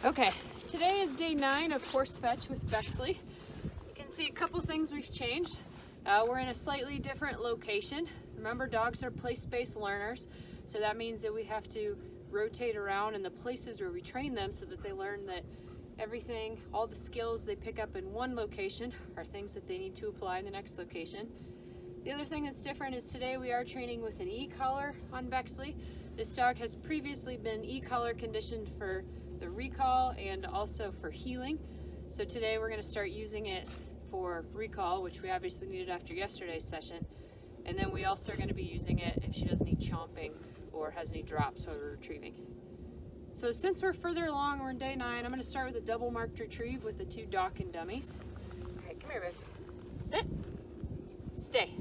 Okay, today is day 9 of horse fetch with Bexley. You can see a couple things we've changed. We're in a slightly different location. Remember, dogs are place-based learners, so that means that we have to rotate around in the places where we train them so that they learn that everything, all the skills they pick up in one location are things that they need to apply in the next location. The other thing that's different is today we are training with an e-collar on Bexley. This dog has previously been e-collar conditioned for the recall and also for healing. So today we're going to start using it for recall, which we obviously needed after yesterday's session. And then we also are going to be using it if she does any chomping or has any drops while we're retrieving. So since we're further along, we're in day 9, I'm going to start with a double marked retrieve with the 2 Dachshund dummies. All right, come here, babe. Sit. Stay.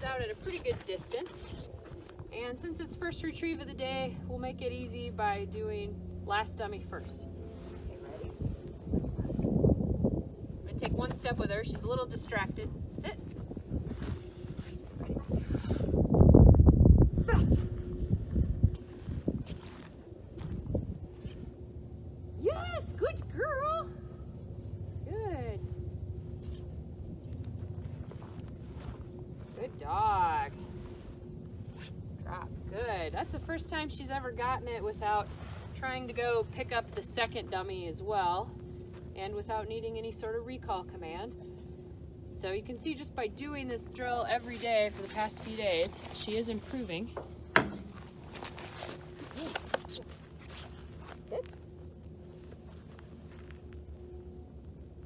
Out at a pretty good distance, and since it's first retrieve of the day, we'll make it easy by doing last dummy first. Okay, ready? I'm gonna take one step with her. She's a little distracted. Sit. Ready? Yes, good girl. Good. Good dog. Drop. Good. That's the first time she's ever gotten it without trying to go pick up the second dummy as well, and without needing any sort of recall command. So you can see just by doing this drill every day for the past few days, she is improving. Sit.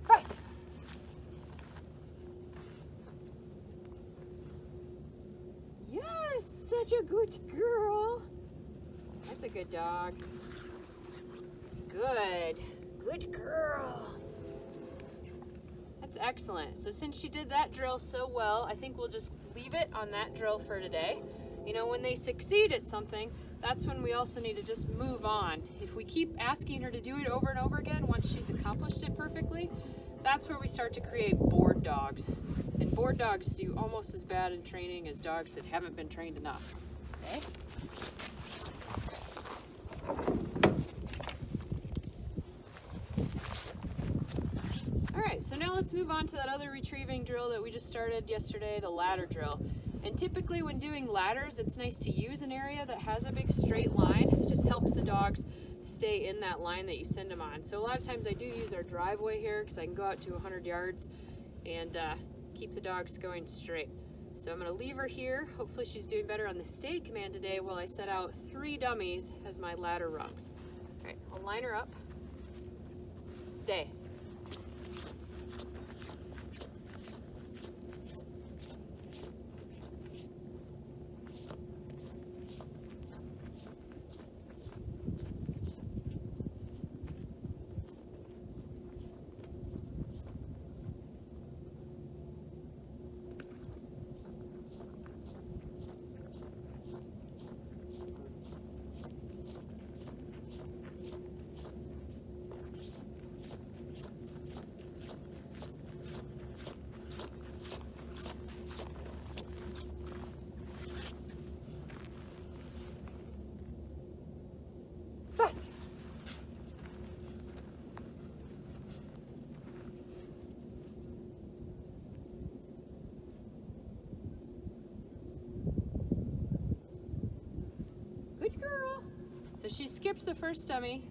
Right. Yes, such a good girl. That's a good dog. Good. Good girl. That's excellent. So since she did that drill so well, I think we'll just leave it on that drill for today. You know, when they succeed at something, that's when we also need to just move on. If we keep asking her to do it over and over again, once she's accomplished it perfectly, that's where we start to create bored dogs. And bored dogs do almost as bad in training as dogs that haven't been trained enough. Stay. Alright, so now let's move on to that other retrieving drill that we just started yesterday, the ladder drill. And typically when doing ladders, it's nice to use an area that has a big straight line. It just helps the dogs stay in that line that you send them on. So a lot of times I do use our driveway here because I can go out to 100 yards and keep the dogs going straight. So I'm going to leave her here. Hopefully she's doing better on the stay command today while I set out 3 dummies as my ladder rungs. All right, I'll line her up. Stay. Good girl. So she skipped the first dummy,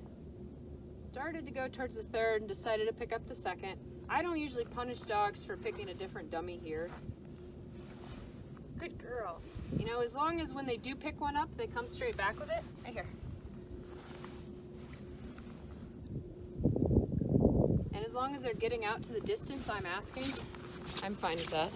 started to go towards the third, and decided to pick up the second. I don't usually punish dogs for picking a different dummy here. Good girl. You know, as long as when they do pick one up, they come straight back with it. Right here. And as long as they're getting out to the distance I'm asking, I'm fine with that.